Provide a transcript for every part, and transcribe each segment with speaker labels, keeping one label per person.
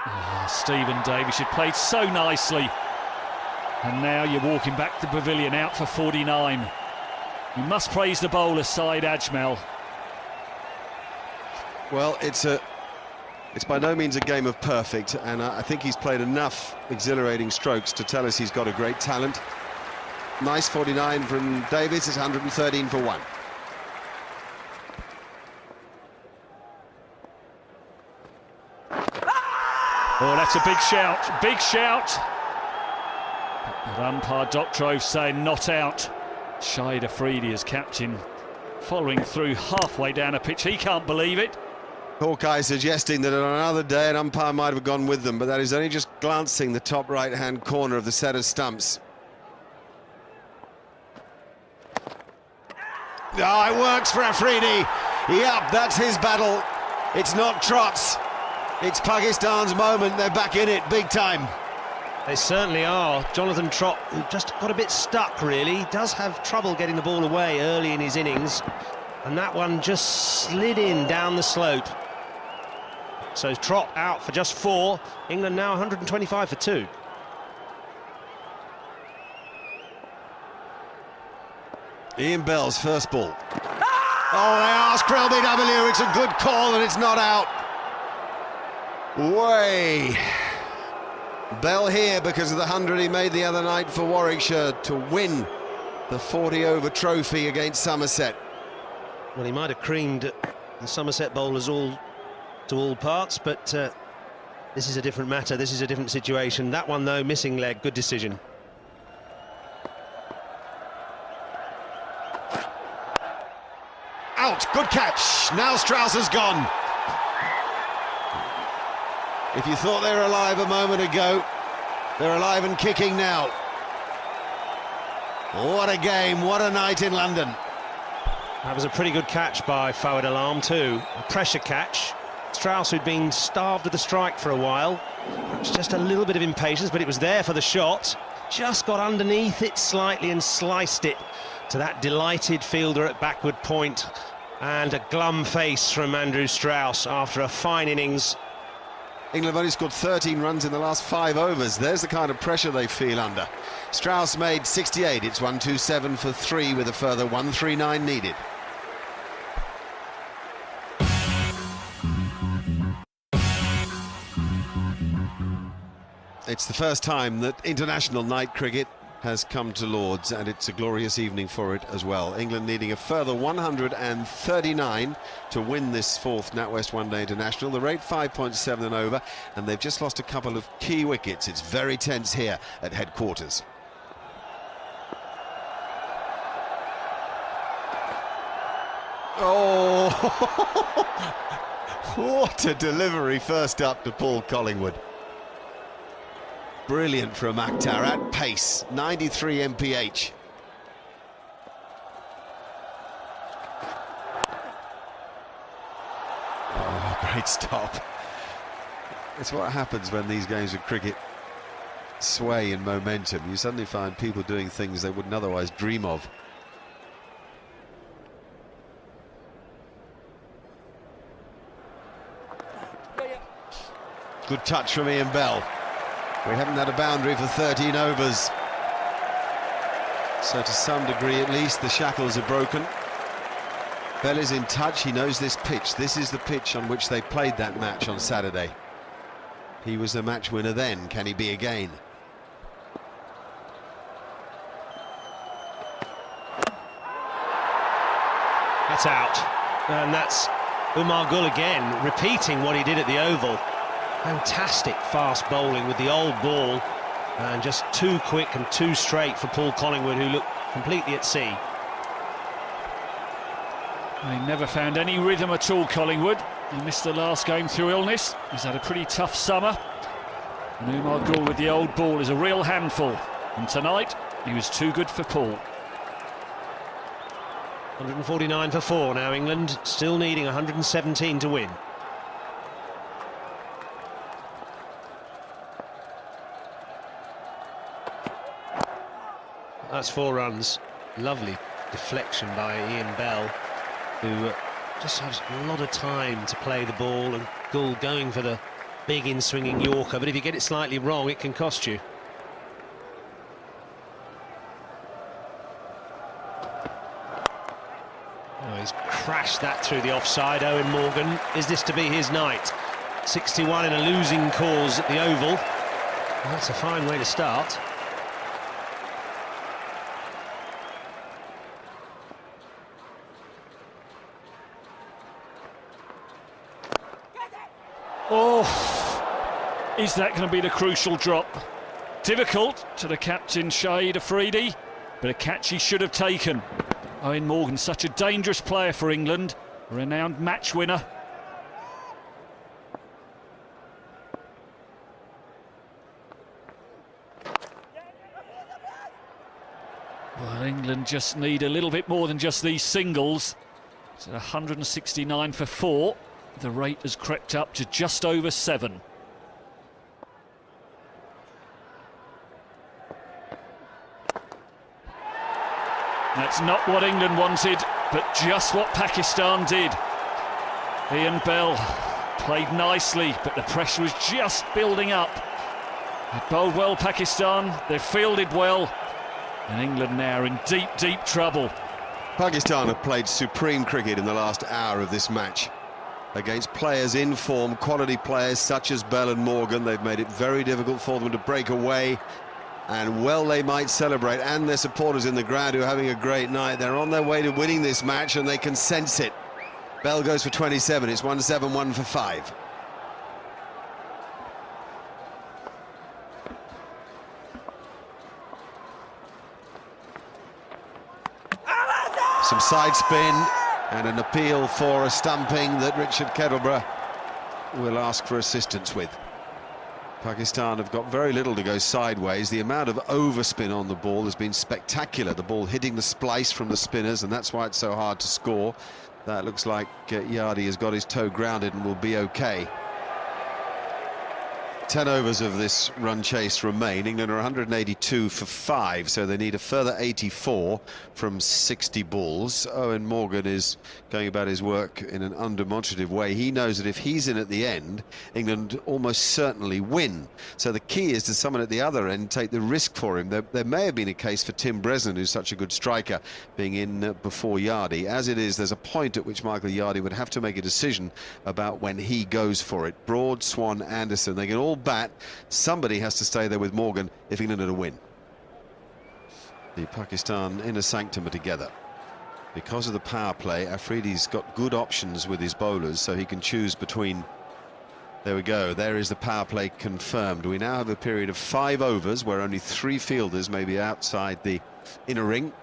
Speaker 1: Oh, Stephen Davis, you played so nicely. And now you're walking back to the pavilion, out for 49. You must praise the bowler side, Ajmal.
Speaker 2: Well, it's by no means a game of perfect, and I think he's played enough exhilarating strokes to tell us he's got a great talent. Nice 49 from Davis. It's 113 for 1.
Speaker 1: Oh, that's a big shout, big shout. But umpire Doctorow saying not out. Shahid Afridi as captain, following through halfway down a pitch. He can't believe it.
Speaker 2: Hawkeye suggesting that on another day an umpire might have gone with them, but that is only just glancing the top right-hand corner of the set of stumps. Oh, it works for Afridi. Yep, that's his battle. It's not Trott's. It's Pakistan's moment. They're back in it big time.
Speaker 3: They certainly are. Jonathan Trott, who just got a bit stuck, really. He does have trouble getting the ball away early in his innings, and that one just slid in down the slope. So Trott out for just 4. England now 125 for 2.
Speaker 2: Ian Bell's first ball. Oh, they ask for LBW. It's a good call, and it's not out. Way. Bell here because of the 100 he made the other night for Warwickshire to win the 40-over trophy against Somerset.
Speaker 3: Well, he might have creamed the Somerset bowlers to all parts, but this is a different matter. This is a different situation. That one, though, missing leg. Good decision.
Speaker 2: Out. Good catch. Now Strauss has gone. If you thought they were alive a moment ago, they're alive and kicking now. What a game, what a night in London.
Speaker 3: That was a pretty good catch by Fawad Alam too. A pressure catch. Strauss, who'd been starved of the strike for a while. It was just a little bit of impatience, but it was there for the shot. Just got underneath it slightly and sliced it to that delighted fielder at backward point. And a glum face from Andrew Strauss after a fine innings.
Speaker 2: England have only scored 13 runs in the last 5 overs. There's the kind of pressure they feel under. Strauss made 68. It's 127 for 3 with a further 139 needed. It's the first time that international night cricket has come to Lord's, and it's a glorious evening for it as well. England needing a further 139 to win this 4th NatWest One Day International. The rate 5.7 and over, and they've just lost a couple of key wickets. It's very tense here at headquarters. Oh, what a delivery first up to Paul Collingwood. Brilliant from Akhtar at pace, 93 mph. Oh, great stop. It's what happens when these games of cricket sway in momentum. You suddenly find people doing things they wouldn't otherwise dream of. Good touch from Ian Bell. We haven't had a boundary for 13 overs. So to some degree at least the shackles are broken. Bell is in touch, he knows this pitch. This is the pitch on which they played that match on Saturday. He was the match winner then, can he be again?
Speaker 3: That's out. And that's Umar Gul again, repeating what he did at the Oval. Fantastic fast bowling with the old ball, and just too quick and too straight for Paul Collingwood, who looked completely at sea.
Speaker 1: He never found any rhythm at all, Collingwood. He missed the last game through illness. He's had a pretty tough summer. And Umar Gul with the old ball is a real handful. And tonight, he was too good for Paul.
Speaker 3: 149 for 4 now, England, still needing 117 to win. That's 4 runs. Lovely deflection by Ian Bell, who just has a lot of time to play the ball, and Gould going for the big in-swinging Yorker, but if you get it slightly wrong, it can cost you. Oh, he's crashed that through the offside. Eoin Morgan, is this to be his night? 61 in a losing cause at the Oval. Well, that's a fine way to start.
Speaker 1: Oh, is that going to be the crucial drop? Difficult to the captain, Shahid Afridi, but a catch he should have taken. Eoin Morgan, such a dangerous player for England, a renowned match winner. Well, England just need a little bit more than just these singles. It's 169 for 4. The rate has crept up to just over 7. That's not what England wanted, but just what Pakistan did. Ian Bell played nicely, but the pressure was just building up. They bowled well, Pakistan, they fielded well, and England now are in deep, deep trouble.
Speaker 2: Pakistan have played supreme cricket in the last hour of this match. Against players in form, quality players such as Bell and Morgan, they've made it very difficult for them to break away. And well, they might celebrate, and their supporters in the ground who are having a great night. They're on their way to winning this match, and they can sense it. Bell goes for 27. It's 1-7, 1 for 5. Some side spin and an appeal for a stumping that Richard Kettleborough will ask for assistance with. Pakistan have got very little to go sideways. The amount of overspin on the ball has been spectacular. The ball hitting the splice from the spinners, and that's why it's so hard to score. That looks like Yardy has got his toe grounded and will be okay. 10 overs of this run chase remain. England are 182 for 5, so they need a further 84 from 60 balls. Eoin Morgan is going about his work in an undemonstrative way. He knows that if he's in at the end, England almost certainly win. So the key is to someone at the other end take the risk for him. There may have been a case for Tim Bresnan, who's such a good striker, being in before Yardy. As it is, there's a point at which Michael Yardy would have to make a decision about when he goes for it. Broad, Swan, Anderson, they can all bat. Somebody has to stay there with Morgan if England are to win. The Pakistan inner sanctum are together. Because of the power play, Afridi's got good options with his bowlers, so he can choose between. There we go, there is the power play confirmed. We now have a period of 5 overs where only 3 fielders may be outside the inner ring.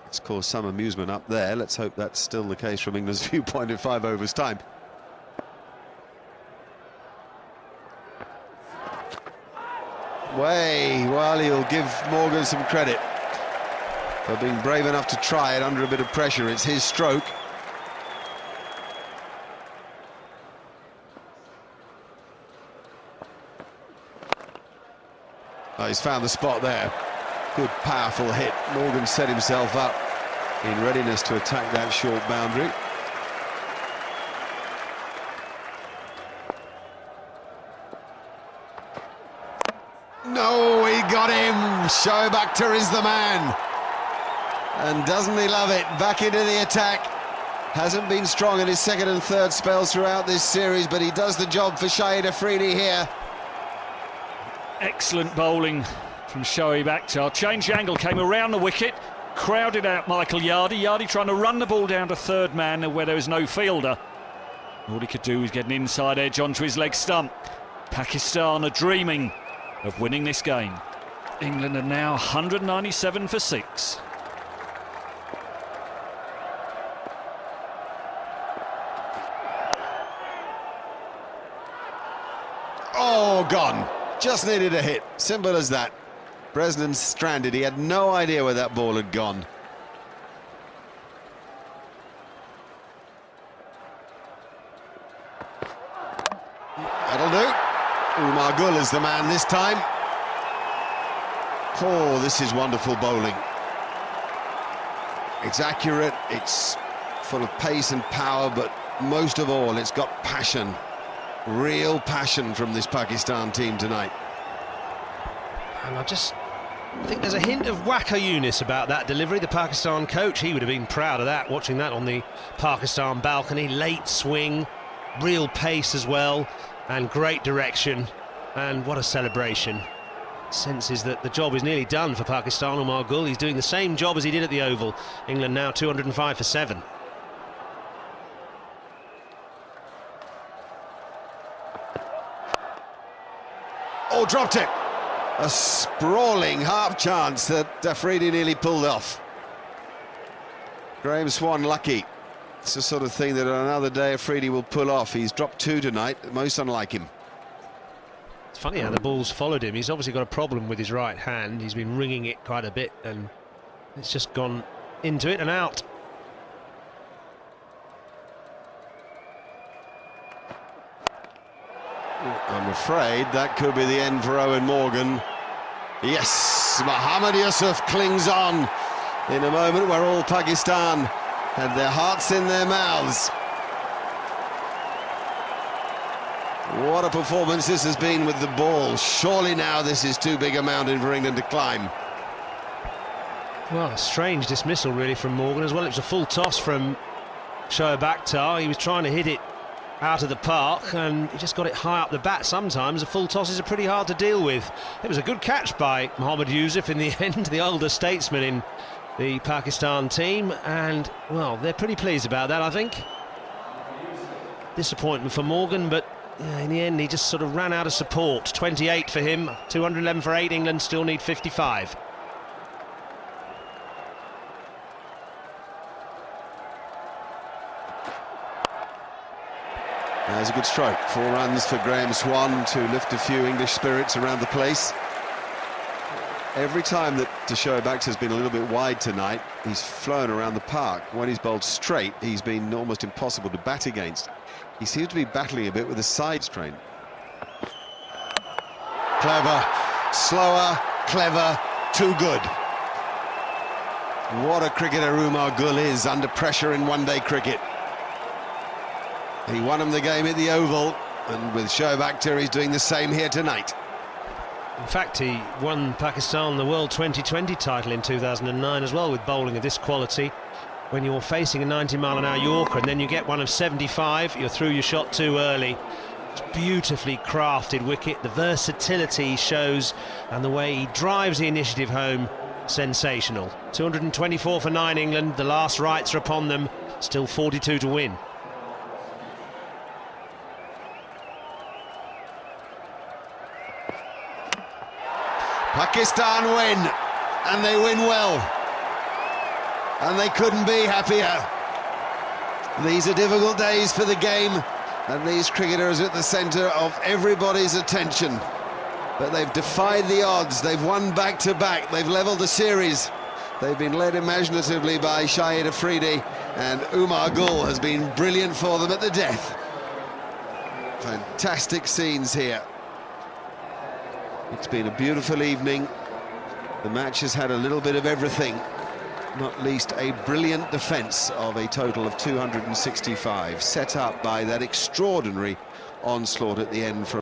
Speaker 2: It's caused some amusement up there. Let's hope that's still the case from England's viewpoint in 5 overs time. Well, he'll give Morgan some credit for being brave enough to try it under a bit of pressure. It's his stroke. Oh, he's found the spot there. Good, powerful hit. Morgan set himself up in readiness to attack that short boundary. No, he got him. Shoaib Akhtar is the man. And doesn't he love it? Back into the attack. Hasn't been strong in his second and third spells throughout this series, but he does the job for Shahid Afridi here.
Speaker 1: Excellent bowling from Shoaib Akhtar. Change angle, came around the wicket, crowded out Michael Yardy. Yardy trying to run the ball down to third man where there was no fielder. All he could do was get an inside edge onto his leg stump. Pakistan are dreaming of winning this game. England are now 197 for 6.
Speaker 2: Oh, gone. Just needed a hit. Simple as that. Bresnan stranded. He had no idea where that ball had gone. That'll do. Umar Gul is the man this time. Oh, this is wonderful bowling. It's accurate, it's full of pace and power, but most of all, it's got passion. Real passion from this Pakistan team tonight.
Speaker 3: And I think there's a hint of Waqar Younis about that delivery. The Pakistan coach, he would have been proud of that, watching that on the Pakistan balcony. Late swing, real pace as well, and great direction. And what a celebration. Senses that the job is nearly done for Pakistan. Umar Gul, he's doing the same job as he did at the Oval. England now 205 for 7.
Speaker 2: Oh, dropped it. A sprawling half chance that Afridi nearly pulled off. Graham Swann lucky. It's the sort of thing that on another day Afridi will pull off. He's dropped 2 tonight, most unlike him.
Speaker 3: It's funny how the ball's followed him. He's obviously got a problem with his right hand. He's been ringing it quite a bit, and it's just gone into it and out.
Speaker 2: I'm afraid that could be the end for Eoin Morgan. Yes, Mohammad Yusuf clings on in a moment where all Pakistan had their hearts in their mouths. What a performance this has been with the ball. Surely now this is too big a mountain for England to climb.
Speaker 3: Well, a strange dismissal really from Morgan as well. It was a full toss from Shoaib Akhtar. He was trying to hit it out of the park and he just got it high up the bat. Sometimes the full tosses are pretty hard to deal with. It was a good catch by Mohammad Yusuf in the end, the older statesman in the Pakistan team, and well, they're pretty pleased about that, I think. Disappointment for Morgan, but yeah, in the end he just sort of ran out of support. 28 for him, 211 for 8. England still need 55.
Speaker 2: There's a good stroke. 4 runs for Graham Swann to lift a few English spirits around the place. Every time that Shoaib Akhtar has been a little bit wide tonight, he's flown around the park. When he's bowled straight, he's been almost impossible to bat against. He seems to be battling a bit with a side strain. Clever, slower, clever, too good. What a cricketer Umar Gul is under pressure in one-day cricket. He won him the game at the Oval, and with Shoaib Akhtar he's doing the same here tonight.
Speaker 3: In fact, he won Pakistan the World 2020 title in 2009 as well, with bowling of this quality. When you're facing a 90-mile-an-hour Yorker and then you get one of 75, you're through your shot too early. It's beautifully crafted wicket, the versatility he shows and the way he drives the initiative home, sensational. 224 for 9 England, the last rights are upon them, still 42 to win.
Speaker 2: Pakistan win, and they win well, and they couldn't be happier. These are difficult days for the game, and these cricketers are at the centre of everybody's attention. But they've defied the odds, they've won back-to-back, they've levelled the series. They've been led imaginatively by Shahid Afridi, and Umar Gul has been brilliant for them at the death. Fantastic scenes here. It's been a beautiful evening. The match has had a little bit of everything, not least a brilliant defence of a total of 265, set up by that extraordinary onslaught at the end from